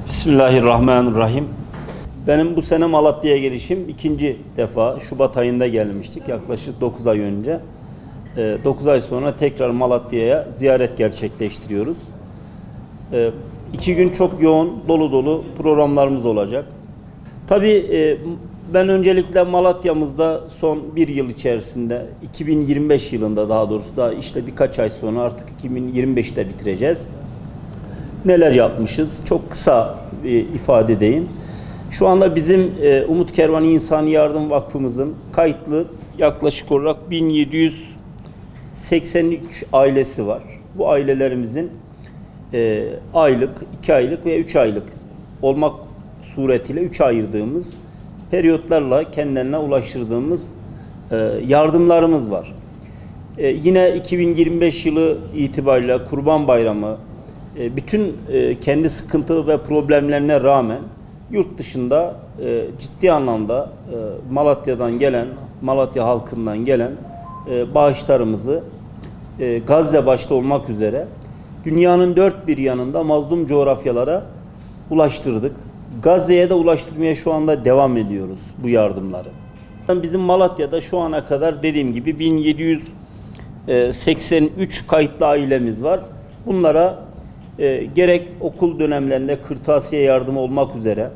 Bismillahirrahmanirrahim. Benim bu sene Malatya'ya gelişim ikinci defa. Şubat ayında gelmiştik yaklaşık 9 ay önce. 9 ay sonra tekrar Malatya'ya ziyaret gerçekleştiriyoruz. 2 gün çok yoğun, dolu dolu programlarımız olacak. Tabii ben öncelikle Malatya'mızda son bir yıl içerisinde, 2025 yılında daha doğrusu daha işte birkaç ay sonra artık 2025'te bitireceğiz. Neler yapmışız? Çok kısa ifade edeyim. Şu anda bizim Umut Kervanı İnsani Yardım Vakfımızın kayıtlı yaklaşık olarak 1783 ailesi var. Bu ailelerimizin aylık, 2 aylık ve 3 aylık olmak suretiyle 3 ayırdığımız periyotlarla kendilerine ulaştırdığımız yardımlarımız var. Yine 2025 yılı itibariyle Kurban Bayramı bütün kendi sıkıntı ve problemlerine rağmen yurt dışında ciddi anlamda Malatya'dan gelen, Malatya halkından gelen bağışlarımızı Gazze başta olmak üzere dünyanın dört bir yanında mazlum coğrafyalara ulaştırdık. Gazze'ye de ulaştırmaya şu anda devam ediyoruz bu yardımları. Bizim Malatya'da şu ana kadar dediğim gibi 1783 kayıtlı ailemiz var. Bunlara gerek okul dönemlerinde kırtasiye yardımı olmak üzere,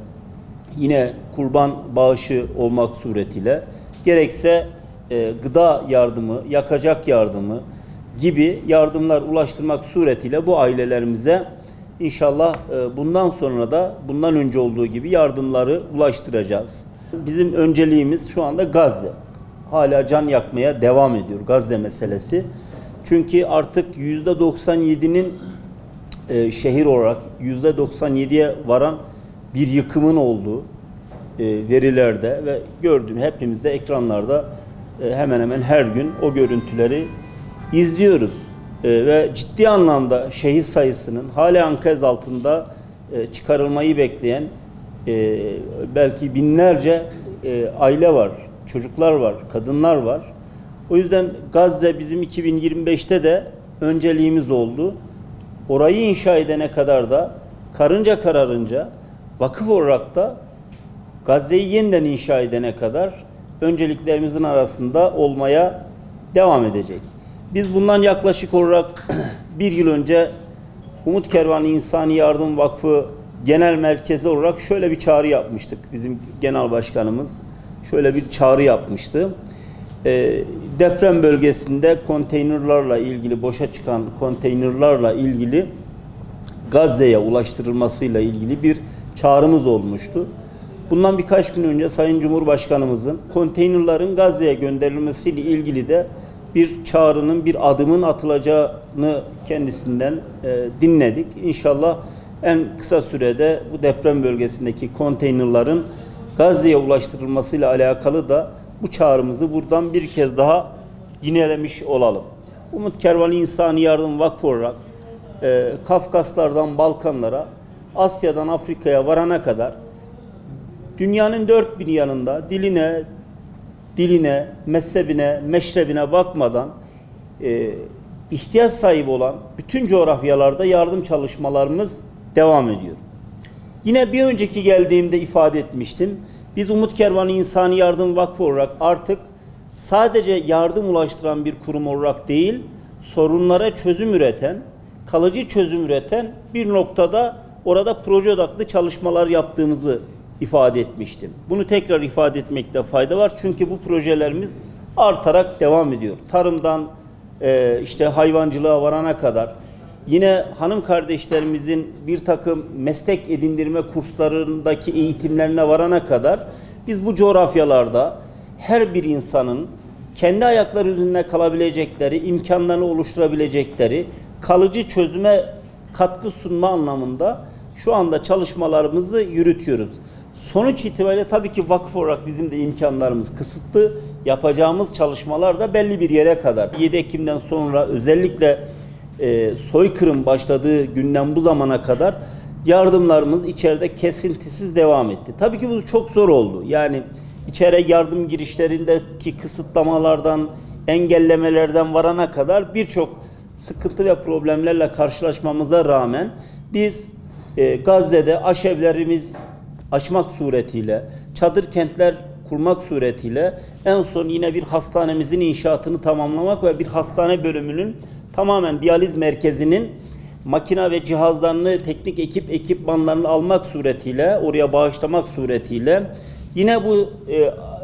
yine kurban bağışı olmak suretiyle, gerekse gıda yardımı, yakacak yardımı gibi yardımlar ulaştırmak suretiyle bu ailelerimize inşallah bundan sonra da bundan önce olduğu gibi yardımları ulaştıracağız. Bizim önceliğimiz şu anda Gazze. Hala can yakmaya devam ediyor Gazze meselesi. Çünkü artık %97'nin şehir olarak %97'ye varan bir yıkımın olduğu verilerde ve gördüğüm hepimiz de ekranlarda hemen hemen her gün o görüntüleri izliyoruz. Ve ciddi anlamda şehit sayısının hala enkaz altında çıkarılmayı bekleyen belki binlerce aile var, çocuklar var, kadınlar var. O yüzden Gazze bizim 2025'te de önceliğimiz oldu. Orayı inşa edene kadar da karınca kararınca vakıf olarak da Gazze'yi yeniden inşa edene kadar önceliklerimizin arasında olmaya devam edecek. Biz bundan yaklaşık olarak bir yıl önce Umut Kervanı İnsani Yardım Vakfı Genel Merkezi olarak şöyle bir çağrı yapmıştık. Bizim genel başkanımız şöyle bir çağrı yapmıştı. Deprem bölgesinde konteynerlarla ilgili, boşa çıkan konteynerlarla ilgili Gazze'ye ulaştırılmasıyla ilgili bir çağrımız olmuştu. Bundan birkaç gün önce Sayın Cumhurbaşkanımızın konteynerların Gazze'ye gönderilmesiyle ilgili de bir çağrının, bir adımın atılacağını kendisinden dinledik. İnşallah en kısa sürede bu deprem bölgesindeki konteynerların Gazze'ye ulaştırılmasıyla alakalı da bu çağrımızı buradan bir kez daha yinelemiş olalım. Umut Kervanı İnsani Yardım Vakfı olarak Kafkaslardan Balkanlara, Asya'dan Afrika'ya varana kadar dünyanın dört bir yanında diline, mezhebine, meşrebine bakmadan ihtiyaç sahibi olan bütün coğrafyalarda yardım çalışmalarımız devam ediyor. Yine bir önceki geldiğimde ifade etmiştim. Biz Umut Kervanı İnsani Yardım Vakfı olarak artık sadece yardım ulaştıran bir kurum olarak değil, sorunlara çözüm üreten, kalıcı çözüm üreten bir noktada orada proje odaklı çalışmalar yaptığımızı ifade etmiştim. Bunu tekrar ifade etmekte fayda var. Çünkü bu projelerimiz artarak devam ediyor. Tarımdan işte hayvancılığa varana kadar, yine hanım kardeşlerimizin bir takım meslek edindirme kurslarındaki eğitimlerine varana kadar biz bu coğrafyalarda her bir insanın kendi ayakları üzerinde kalabilecekleri, imkanlarını oluşturabilecekleri kalıcı çözüme katkı sunma anlamında şu anda çalışmalarımızı yürütüyoruz. Sonuç itibariyle tabii ki vakıf olarak bizim de imkanlarımız kısıtlı. Yapacağımız çalışmalar da belli bir yere kadar. 7 Ekim'den sonra özellikle soykırım başladığı günden bu zamana kadar yardımlarımız içeride kesintisiz devam etti. Tabii ki bu çok zor oldu. Yani içeri yardım girişlerindeki kısıtlamalardan, engellemelerden varana kadar birçok sıkıntı ve problemlerle karşılaşmamıza rağmen biz Gazze'de aşevlerimiz açmak suretiyle, çadır kentler kurmak suretiyle en son yine bir hastanemizin inşaatını tamamlamak ve bir hastane bölümünün tamamen diyaliz merkezinin makina ve cihazlarını, teknik ekipmanlarını almak suretiyle, oraya bağışlamak suretiyle yine bu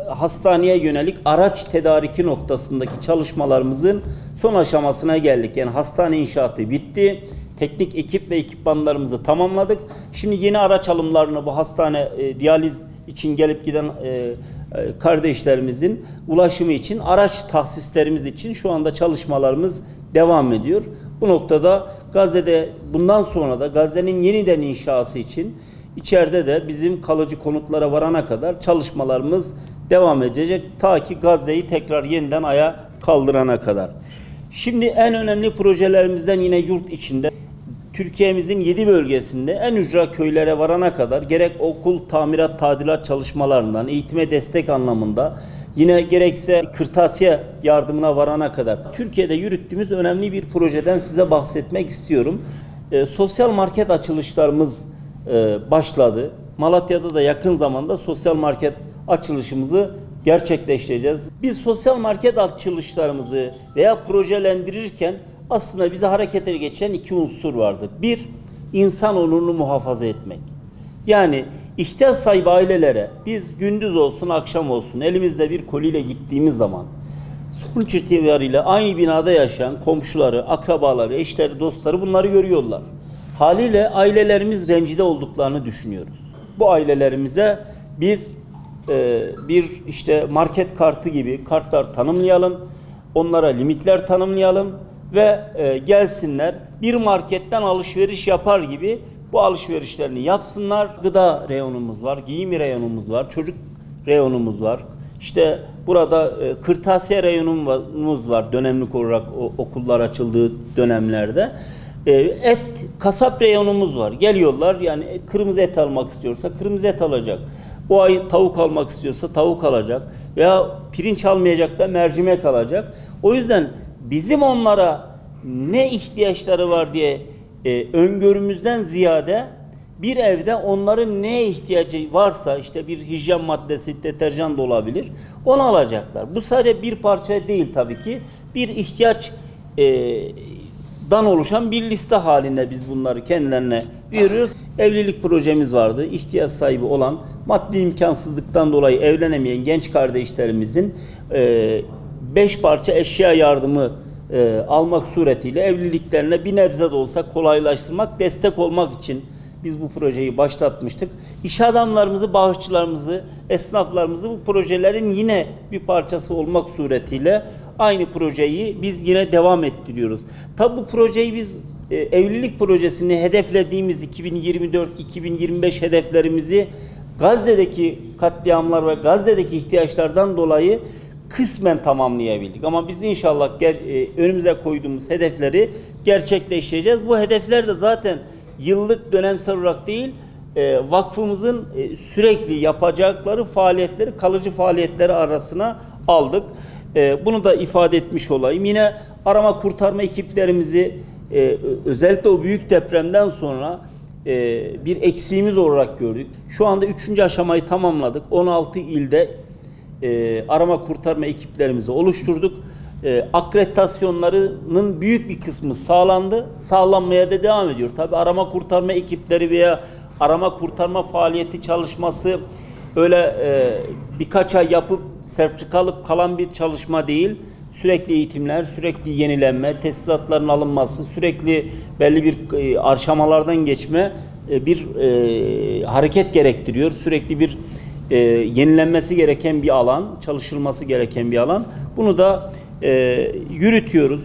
hastaneye yönelik araç tedariki noktasındaki çalışmalarımızın son aşamasına geldik. Yani hastane inşaatı bitti. Teknik ekip ve ekipmanlarımızı tamamladık. Şimdi yeni araç alımlarını bu hastane diyaliz için gelip giden kardeşlerimizin ulaşımı için, araç tahsislerimiz için şu anda çalışmalarımız devam ediyor. Bu noktada Gazze'de bundan sonra da Gazze'nin yeniden inşası için içeride de bizim kalıcı konutlara varana kadar çalışmalarımız devam edecek. Ta ki Gazze'yi tekrar yeniden ayağa kaldırana kadar. Şimdi en önemli projelerimizden yine yurt içinde Türkiye'mizin 7 bölgesinde en ücra köylere varana kadar gerek okul tamirat tadilat çalışmalarından eğitime destek anlamında yine gerekse kırtasiye yardımına varana kadar Türkiye'de yürüttüğümüz önemli bir projeden size bahsetmek istiyorum. Sosyal market açılışlarımız başladı. Malatya'da da yakın zamanda sosyal market açılışımızı gerçekleştireceğiz. Biz sosyal market açılışlarımızı veya projelendirirken aslında bize harekete geçen iki unsur vardı. Bir, insan onurunu muhafaza etmek. Yani ihtiyaç sahibi ailelere biz gündüz olsun akşam olsun elimizde bir koliyle gittiğimiz zaman sonuç itibariyle aynı binada yaşayan komşuları, akrabaları, eşleri, dostları bunları görüyorlar. Haliyle ailelerimiz rencide olduklarını düşünüyoruz. Bu ailelerimize biz bir işte market kartı gibi kartlar tanımlayalım, onlara limitler tanımlayalım ve gelsinler bir marketten alışveriş yapar gibi bu alışverişlerini yapsınlar. Gıda reyonumuz var, giyim reyonumuz var, çocuk reyonumuz var. İşte burada kırtasiye reyonumuz var dönemlik olarak okullar açıldığı dönemlerde. Et, kasap reyonumuz var. Geliyorlar yani kırmızı et almak istiyorsa kırmızı et alacak. O ay tavuk almak istiyorsa tavuk alacak. Veya pirinç almayacak da mercimek alacak. O yüzden bizim onlara ne ihtiyaçları var diye öngörümüzden ziyade bir evde onların neye ihtiyacı varsa işte bir hijyen maddesi, deterjan da olabilir. Onu alacaklar. Bu sadece bir parça değil tabii ki. Bir ihtiyaç dan oluşan bir liste halinde biz bunları kendilerine veriyoruz. Evlilik projemiz vardı. İhtiyaç sahibi olan, maddi imkansızlıktan dolayı evlenemeyen genç kardeşlerimizin 5 parça eşya yardımı almak suretiyle evliliklerine bir nebze de olsa kolaylaştırmak, destek olmak için biz bu projeyi başlatmıştık. İş adamlarımızı, bağışçılarımızı, esnaflarımızı bu projelerin yine bir parçası olmak suretiyle aynı projeyi biz yine devam ettiriyoruz. Tabi bu projeyi biz evlilik projesini hedeflediğimiz 2024-2025 hedeflerimizi Gazze'deki katliamlar ve Gazze'deki ihtiyaçlardan dolayı kısmen tamamlayabildik. Ama biz inşallah önümüze koyduğumuz hedefleri gerçekleştireceğiz. Bu hedefler de zaten yıllık dönemsel olarak değil, vakfımızın sürekli yapacakları faaliyetleri, kalıcı faaliyetleri arasına aldık. Bunu da ifade etmiş olayım. Yine arama kurtarma ekiplerimizi özellikle o büyük depremden sonra bir eksiğimiz olarak gördük. Şu anda 3. aşamayı tamamladık. 16 ilde arama kurtarma ekiplerimizi oluşturduk. Akreditasyonlarının büyük bir kısmı sağlandı. Sağlanmaya da devam ediyor. Tabii arama kurtarma ekipleri veya arama kurtarma faaliyeti çalışması öyle birkaç ay yapıp sertifikalıp kalan bir çalışma değil. Sürekli eğitimler, sürekli yenilenme, tesisatların alınması, sürekli belli bir aşamalardan geçme bir hareket gerektiriyor. Sürekli bir yenilenmesi gereken bir alan, çalışılması gereken bir alan. Bunu da yürütüyoruz.